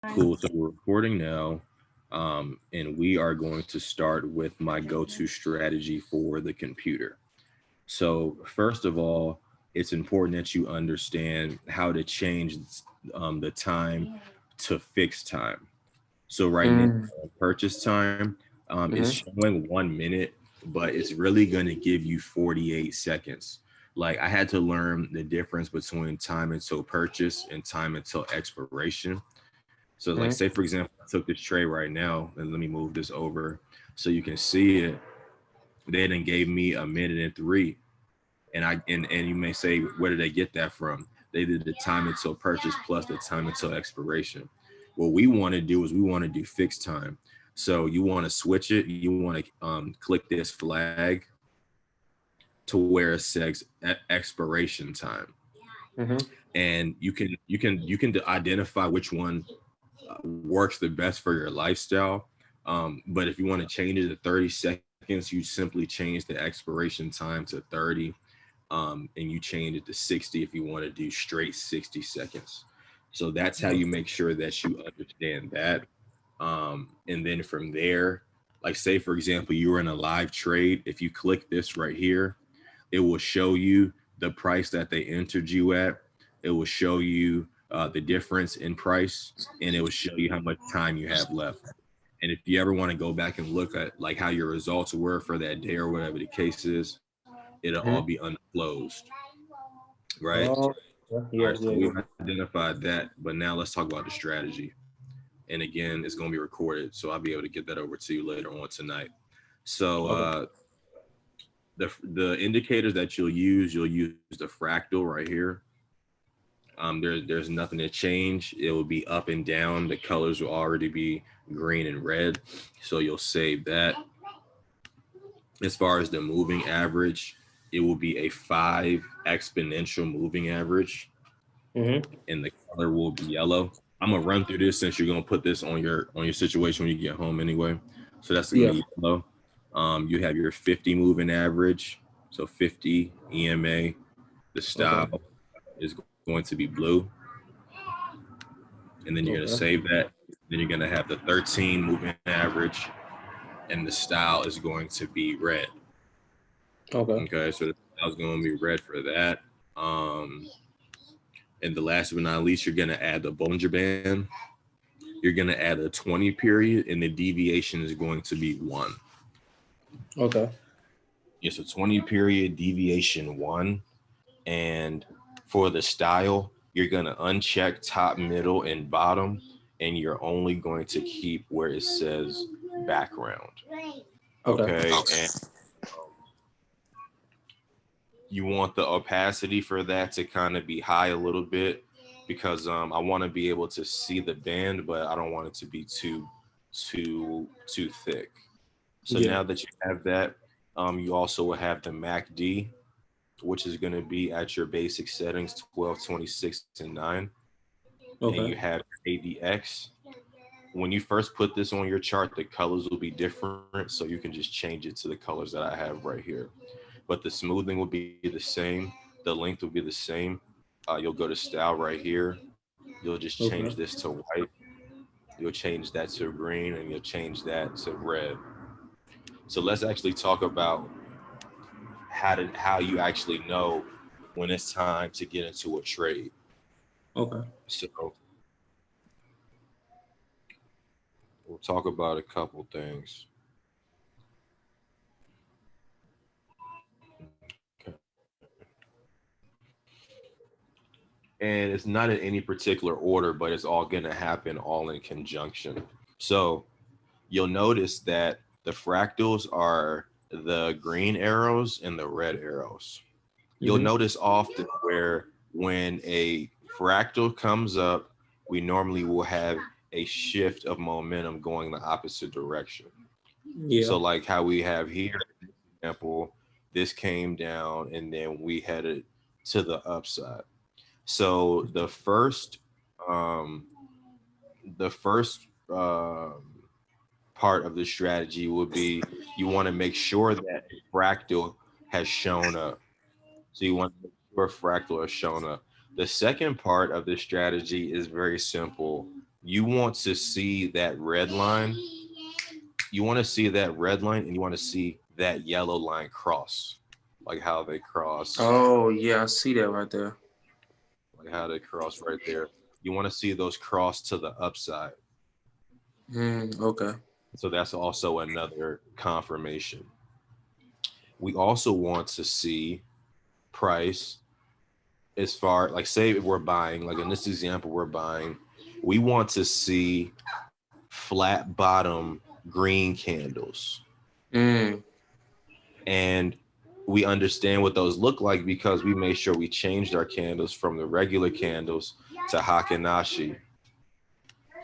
Cool. So we're recording now, and we are going to start with my go-to strategy for the computer. So first of all, it's important that you understand how to change the time to fixed time. So right now, Mm, purchase time is mm-hmm. showing 1 minute, but it's really going to give you 48 seconds. Like I had to learn the difference between time until purchase and time until expiration. So like say Mm-hmm. for example, I took this tray right now and let me move this over so you can see it. They then gave me a minute and three. And you may say, where did they get that from? They did the time until purchase plus the time until expiration. What we want to do is we want to do fixed time. So you want to switch it. You want to click this flag to where it says expiration time, Mm-hmm. and you can identify which one works the best for your lifestyle. But if you want to change it to 30 seconds, you simply change the expiration time to 30, and you change it to 60 if you want to do straight 60 seconds. So that's how you make sure that you understand that. And then from there, like say for example, you were in a live trade. If you click this right here, it will show you the price that they entered you at. It will show you the difference in price, and it will show you how much time you have left. And if you ever want to go back and look at like how your results were for that day or whatever the case is, it'll all be Mm-hmm. unclosed, right? Oh, yeah, All yeah, right, so yeah, we've yeah. identified that, but now let's talk about the strategy. And again, it's going to be recorded, so I'll be able to get that over to you later on tonight. So Okay. the indicators that you'll use the fractal right here. There's nothing to change. It will be up and down. The colors will already be green and red, so you'll save that. As far as the moving average, it will be a 5 exponential moving average, Mm-hmm. and the color will be yellow. I'm gonna run through this since you're gonna put this on your situation when you get home anyway. So that's gonna Yeah. be yellow. You have your 50 moving average, so 50 EMA. The Okay. style is going to be blue, and then you're gonna Okay. save that. Then you're gonna have the 13 moving average, and the style is going to be red. Okay. Okay, so the style is going to be red for that. Um, and the last but not least, you're gonna add the Bollinger Band. You're gonna add a 20 period, and the deviation is going to be one. Okay. Yes, a 20 period deviation one. And for the style, you're gonna uncheck top, middle, and bottom, and you're only going to keep where it says background. Okay. Okay, and you want the opacity for that to kind of be high a little bit because I want to be able to see the band, but I don't want it to be too thick. So Yeah. now that you have that, you also will have the MACD, which is going to be at your basic settings 12, 26, and 9. And you Okay. have ADX. When you first put this on your chart, the colors will be different, so you can just change it to the colors that I have right here. But the smoothing will be the same, the length will be the same. You'll go to style right here. You'll just change Okay. this to white. You'll change that to green, and you'll change that to red. So let's actually talk about how you actually know when it's time to get into a trade. Okay. So we'll talk about a couple things. And it's not in any particular order, but it's all going to happen all in conjunction. So you'll notice that the fractals are the green arrows and the red arrows. You'll Mm-hmm. notice often where when a fractal comes up, we normally will have a shift of momentum going the opposite direction. Yeah. So, like how we have here, for example, this came down and then we headed to the upside. So um, the first part of the strategy would be you want to make sure that a fractal has shown up. So you want to make sure fractal has shown up. The second part of the strategy is very simple. you want to see that red line. You want to see that red line, and you want to see that yellow line cross, like how they cross, Oh yeah, I see that right there. like how they cross right there. You want to see those cross to the upside. Okay. So that's also another confirmation. We also want to see price as far, like, say if we're buying, like in this example, we're buying, we want to see flat bottom green candles. Mm. And we understand what those look like because we made sure we changed our candles from the regular candles to Hakanashi.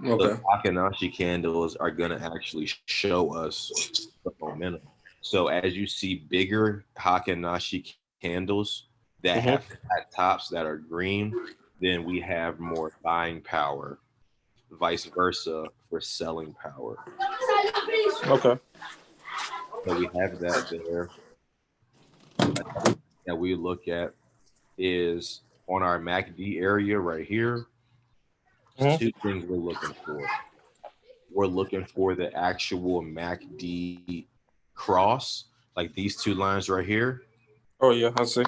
Those Okay. Hakanashi candles are going to actually show us the momentum. So as you see bigger Hakanashi candles that have Mm-hmm. flat tops that are green, then we have more buying power. Vice versa for selling power. Okay. So we have that there. Another thing that we look at is on our MACD area right here. Mm-hmm. Two things we're looking for. We're looking for the actual MACD cross, like these two lines right here. Oh yeah, I see.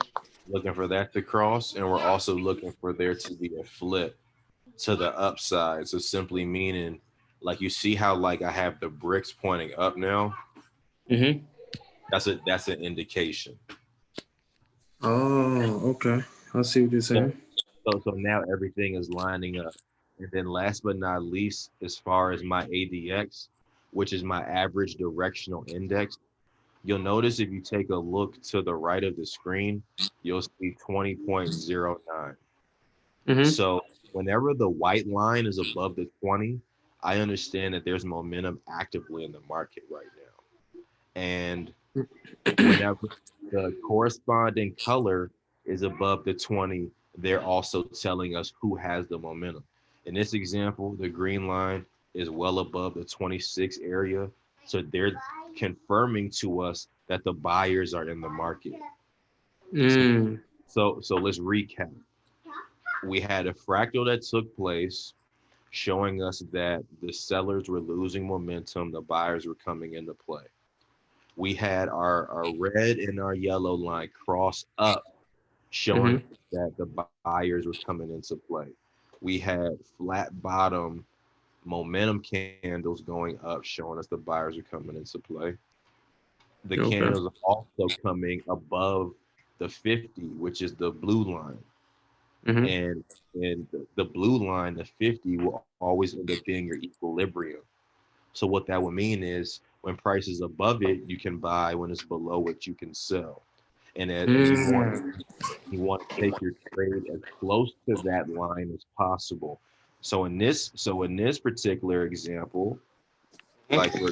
Looking for that to cross, and we're also looking for there to be a flip to the upside. So simply meaning, like you see how like I have the bricks pointing up now. Mm-hmm. That's an indication. Oh, okay. I see what you're So saying. so now everything is lining up. And then last but not least, as far as my ADX, which is my average directional index, you'll notice if you take a look to the right of the screen, you'll see 20.09. Mm-hmm. So whenever the white line is above the 20, I understand that there's momentum actively in the market right now. And whenever the corresponding color is above the 20, they're also telling us who has the momentum. In this example, the green line is well above the 26 area. So they're confirming to us that the buyers are in the market. So, Mm. so let's recap. We had a fractal that took place showing us that the sellers were losing momentum, the buyers were coming into play. We had our red and our yellow line cross up, showing Mm-hmm. that the buyers were coming into play. We had flat bottom momentum candles going up, showing us the buyers are coming into play. The Okay. candles are also coming above the 50, which is the blue line. Mm-hmm. And the blue line, the 50, will always end up being your equilibrium. So what that would mean is when price is above it, you can buy. When it's below it, you can sell. And Mm. you want to take your trade as close to that line as possible. So in this particular example, like for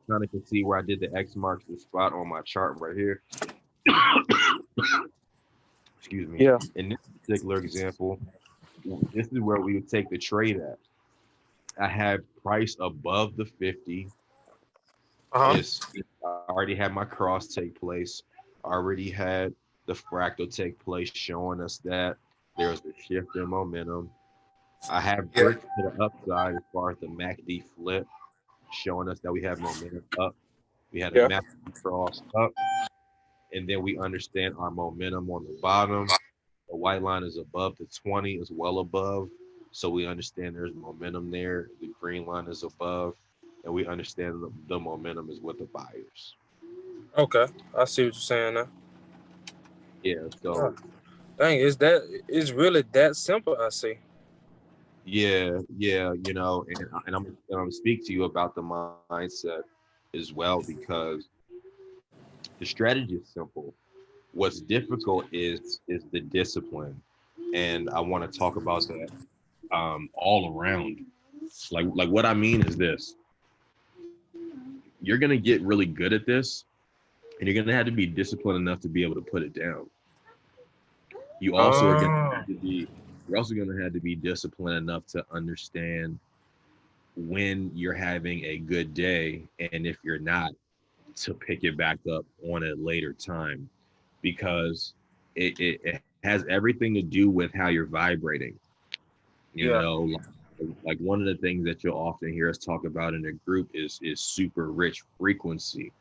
kind of can see where I did the X marks the spot on my chart right here. Excuse me. Yeah. In this particular example, this is where we would take the trade at. I have price above the 50. Uh-huh. Is I already had my cross take place. I already had the fractal take place, showing us that there's a shift in momentum. I have Yeah. bricks to the upside as far as the MACD flip, showing us that we have momentum up. We had a Yeah. MACD cross up, and then we understand our momentum on the bottom. The white line is above the 20, is well above. So we understand there's momentum there. The green line is above, and we understand the momentum is with the buyers. Okay. I see what you're saying now. Yeah, Ah, so dang, it's really that simple, I see. yeah, and I'm gonna speak to you about the mindset as well because the strategy is simple. What's difficult is the discipline, and I want to talk about that all around. Like what I mean is this: you're gonna get really good at this, and you're gonna have to be disciplined enough to be able to put it down. You also are gonna Oh. have to be you're also gonna have to be disciplined enough to understand when you're having a good day and if you're not, to pick it back up on a later time, because it has everything to do with how you're vibrating. You Yeah. know, like one of the things that you'll often hear us talk about in a group is super rich frequency.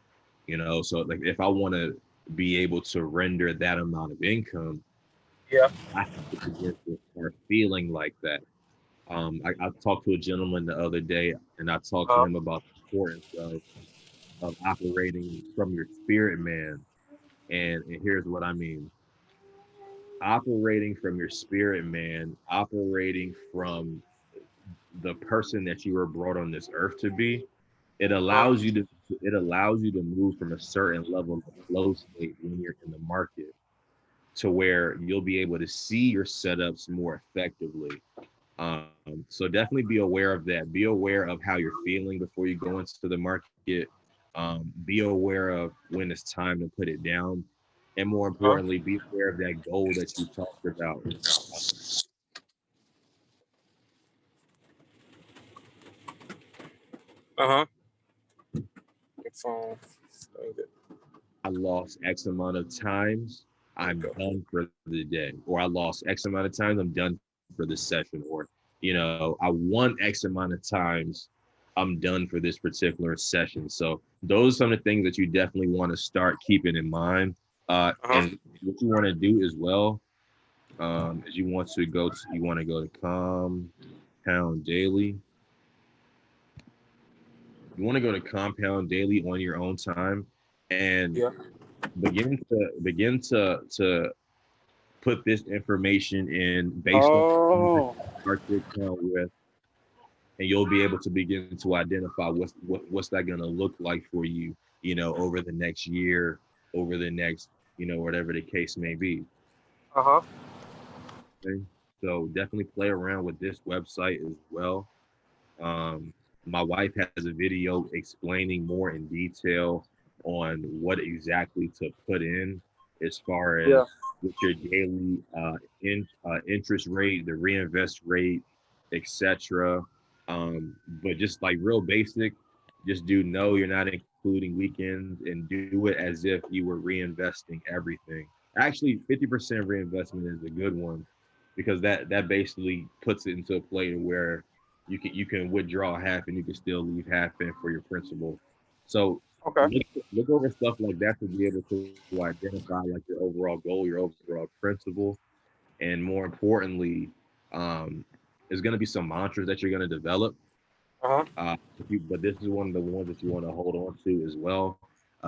You know, so like if I want to be able to render that amount of income, Yeah. I have to begin to start feeling like that. I talked to a gentleman the other day, and I talked to Uh, him about the importance of operating from your spirit man. And here's what I mean: operating from your spirit man, operating from the person that you were brought on this earth to be. It uh, allows you to it allows you to move from a certain level of flow state when you're in the market to where you'll be able to see your setups more effectively. So definitely be aware of that. Be aware of how you're feeling before you go into the market. Be aware of when it's time to put it down, and more uh, importantly, be aware of that goal that you talked about. uh-huh. Your phone. Okay. I lost X amount of times. I'm Okay. done for the day, or I lost X amount of times. I'm done for the session, or I won X amount of times. I'm done for this particular session. So those are some of the things that you definitely want to start keeping in mind. Uh-huh. And what you want to do as well is you want to go to Compound Daily. You want to go to Compound Daily on your own time and Yeah. begin to put this information in based on the Oh. start your account with, and you'll be able to begin to identify what's that going to look like for you, over the next year, over the next, whatever the case may be. Uh-huh. Okay? So definitely play around with this website as well. Um, my wife has a video explaining more in detail on what exactly to put in as far Yeah. as with your daily interest rate, the reinvest rate, etc. But just like real basic, just do no, you're not including weekends, and do it as if you were reinvesting everything. Actually, 50% reinvestment is a good one because that basically puts it into a play to where you can withdraw half and you can still leave half in for your principal. So Okay. look over stuff like that to be able to identify like your overall goal, your overall principle, and more importantly, um, there's going to be some mantras that you're going to develop. Uh-huh. But this is one of the ones that you want to hold on to as well.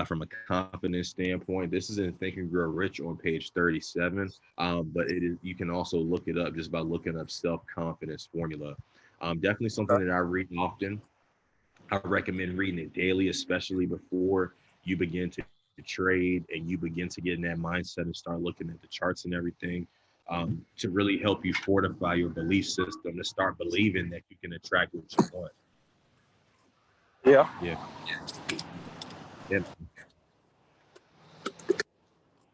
From a confidence standpoint, this is in Think and Grow Rich on page 37. But it is you can also look it up just by looking up self confidence formula. Definitely something Okay. that I read often. I recommend reading it daily, especially before you begin to trade and you begin to get in that mindset and start looking at the charts and everything, to really help you fortify your belief system, to start believing that you can attract what you want. Yeah. Yeah. Yeah.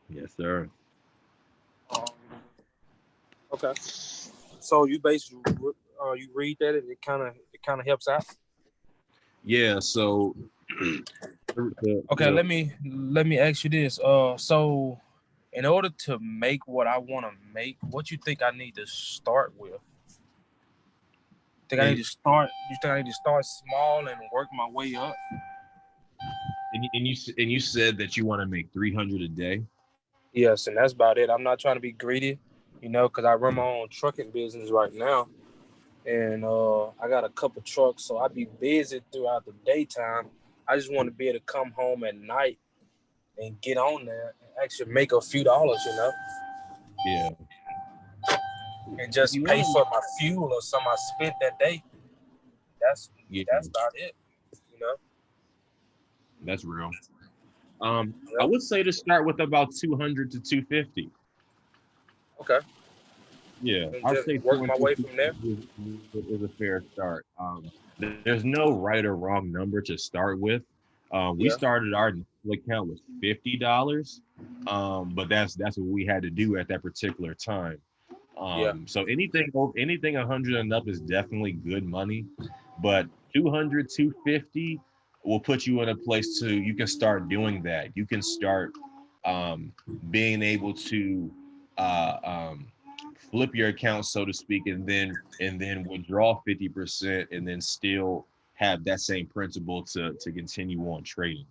Yes, sir. Um, okay. So you basically you read that and it kind of helps out. Yeah. So, Okay, let me ask you this. So in order to make what I want to make, what you think I need to start with? Think I need and to start? You think I need to start small and work my way up? and you said that you want to make 300 a day. Yes, and that's about it. I'm not trying to be greedy, because I run my own trucking business right now, and I got a couple trucks, so I be busy throughout the daytime. I just want to be able to come home at night and get on there and actually make a few dollars, Yeah. and If just you pay want to, for my fuel or something I spent that day. That's yeah, that's about it. that's real. I Yep. would say to start with about 200 to 250. Okay. Yeah, And I'd just say work my 200 way to from there. 250 is a fair start. There's no right or wrong number to start with. We Yeah. started our account with $50, but that's what we had to do at that particular time. Yeah. So anything 100 and up is definitely good money, but 200, 250 will put you in a place to you can start doing that. You can start um, being able to uh, um, flip your account, so to speak, and then withdraw 50%, and then still have that same principle to continue on trading.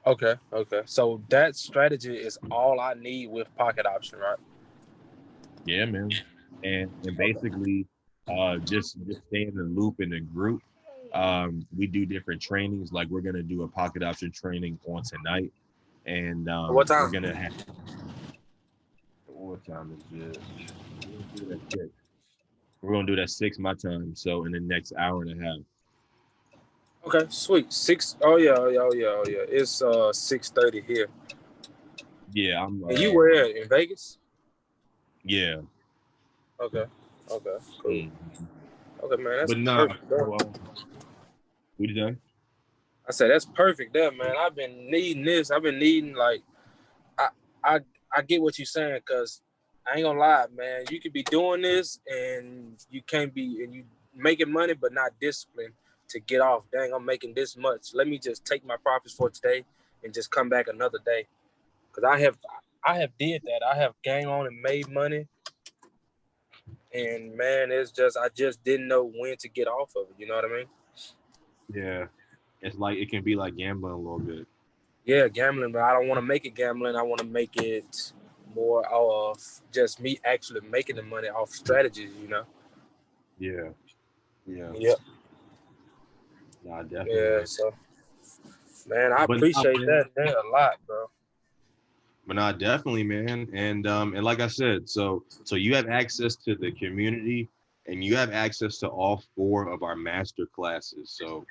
Okay, okay. So that strategy is all I need with pocket option, right? Yeah, man. And Okay. basically, just stay in the loop in the group. We do different trainings. Like we're gonna do a pocket option training on tonight, and What we're time? gonna have what time is it? We're gonna do it at 6. We're gonna do it at 6 my time. So in the next hour and a half. Okay, sweet. Six. Oh yeah, oh yeah, oh yeah, oh yeah. It's 6:30 here. Yeah, I'm. And you were in Vegas? Yeah. Okay. Okay. Cool. Mhm. Okay, man. That's But nah. perfect. There. So, what you say? I said that's perfect there, man. I've been needing this. I've been needing like I I I get what you're saying because I ain't gonna lie, man. You could be doing this and you can't be and you making money but not disciplined to get off. Dang, I'm making this much. Let me just take my profits for today and just come back another day. Cause I have did that. I have game on and made money, and man, it's just I just didn't know when to get off of it. You know what I mean? Yeah. It's like it can be like gambling a little bit. Yeah, gambling, but I don't want to make it gambling. I want to make it more of just me actually making the money off strategies. You know? Yeah. Yeah. Yeah, Nah, definitely, yeah. man. So, man, I But nah, appreciate man. that a lot, bro. But not definitely, man. And like I said, so you have access to the community, and you have access to all 4 of our master classes. So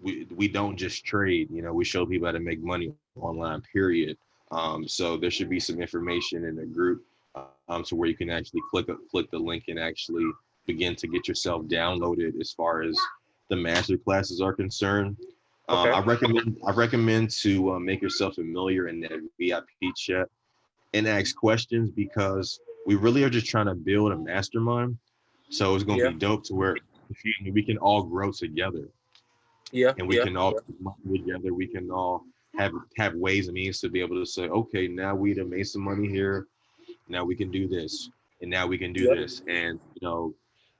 we don't just trade. We show people how to make money online. Period. So there should be some information in the group, to where you can actually click the link and actually begin to get yourself downloaded as far as the master classes are concerned. Okay. I recommend to make yourself familiar in that VIP chat and ask questions, because we really are just trying to build a mastermind. So it's gonna Yeah. be dope to where we can all grow together, Yeah. and we Yeah. can all Yeah. put money together. We can all have ways and means to be able to say, okay, now we done made some money here. Now we can do this, and now we can do Yep. this, and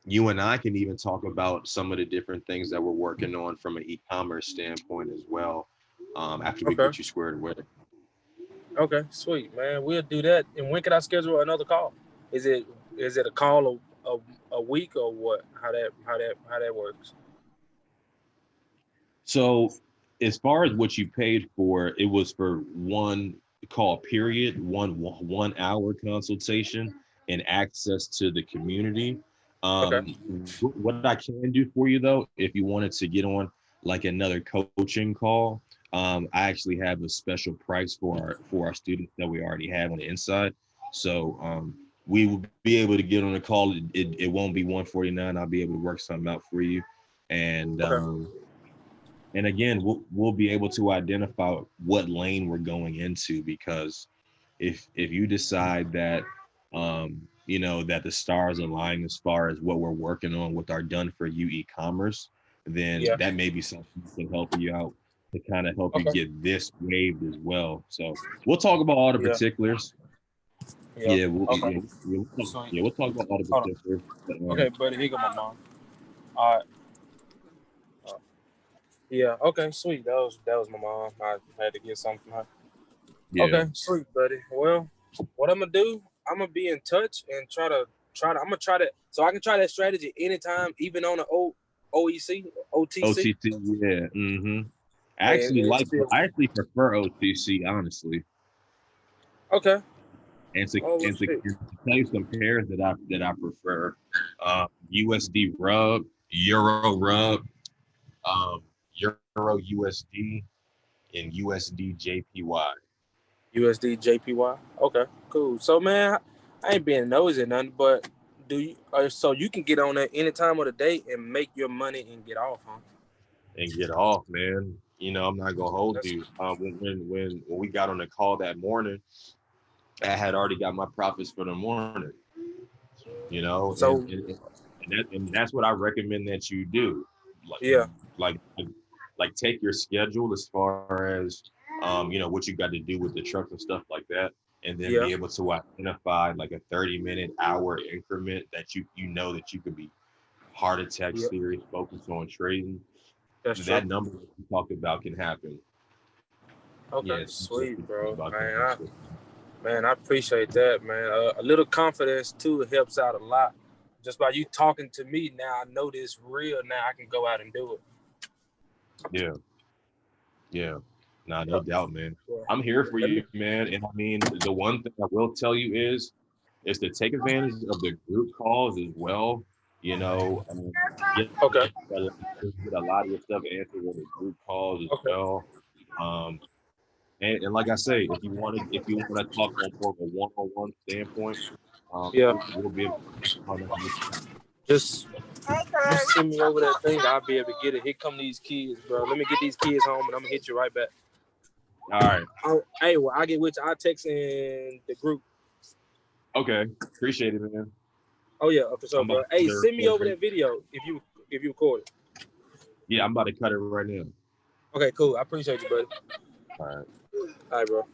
you and I can even talk about some of the different things that we're working on from an e-commerce standpoint as well. After we Okay. get you squared away. Okay. Sweet, man. We'll do that. And when can I schedule another call? Is it is it a call a week or what? How that works? So, as far as what you paid for, it was for one call period, one hour consultation, and access to the community. Okay. What I can do for you though, if you wanted to get on like another coaching call, I actually have a special price for our students that we already have on the inside. So we will be able to get on a call. It won't be 149. I'll be able to work something out for you, and Okay. again, we'll be able to identify what lane we're going into, because if you decide that that the stars align as far as what we're working on with our done for you e-commerce, then Yeah. that may be something that can help you out to kind of help you Okay. get this waved as well. So we'll talk about all the Yeah. particulars. Yeah. Yeah, we'll, Okay. yeah, yeah, Sweet. we'll talk about all the Hold on. particulars. But, Okay, buddy. Here go my mom. All right. Yeah. Okay. Sweet. That was my mom. I had to get something from her. yeah. Okay. Sweet, buddy. Well, what I'm gonna do? I'm gonna be in touch and try to. I'm gonna try to. So I can try that strategy anytime, even on the OEC, OTC, OTC, yeah. and still. I actually prefer OTC, honestly. Okay. And to Oh, and to, shit. and to tell you some pairs that I prefer, USD rub, Euro rub, Euro USD, and USD JPY. USD JPY. Okay. Cool. So man, I ain't being nosy or nothing, but do you? So you can get on there any time of the day and make your money and get off, huh? And get off, man. I'm not gonna hold That's you. When we got on the call that morning, I had already got my profits for the morning. And so. that's what I recommend that you do. Like Yeah. like take your schedule as far as what you got to do with the trucks and stuff like that. and then Yeah. be able to identify like a 30-minute hour increment that you know that you could be heart attack Yeah. serious, focused on trading. That's true. That number that you talked about can happen. Okay. Yeah, it's Sweet, bro. about can Man, happen. I appreciate that, man. A little confidence too helps out a lot. Just by you talking to me now, I know this real. Now I can go out and do it. Yeah, yeah. Nah, no Yep. doubt, man. Yeah. I'm here for Let you, me. man. And I mean, the one thing I will tell you is to take advantage of the group calls as well. You know, get Okay. get a lot of your stuff answered in the group calls as Okay. well. Um, and like I say, if you want to talk on more of a one-on-one standpoint, Yeah. we'll be able to. Just send me over that thing. I'll be able to get it. Here come these kids, bro. Let me get these kids home, and I'm gonna hit you right back. All right. Hey, well, I get with you. I text in the group. Okay. Appreciate it, man. Oh yeah, for sure, I'm about bro. to Hey, cut send me it. over that video if you record it. Yeah, I'm about to cut it right now. Okay, cool. I appreciate you, buddy. All right. All right, bro.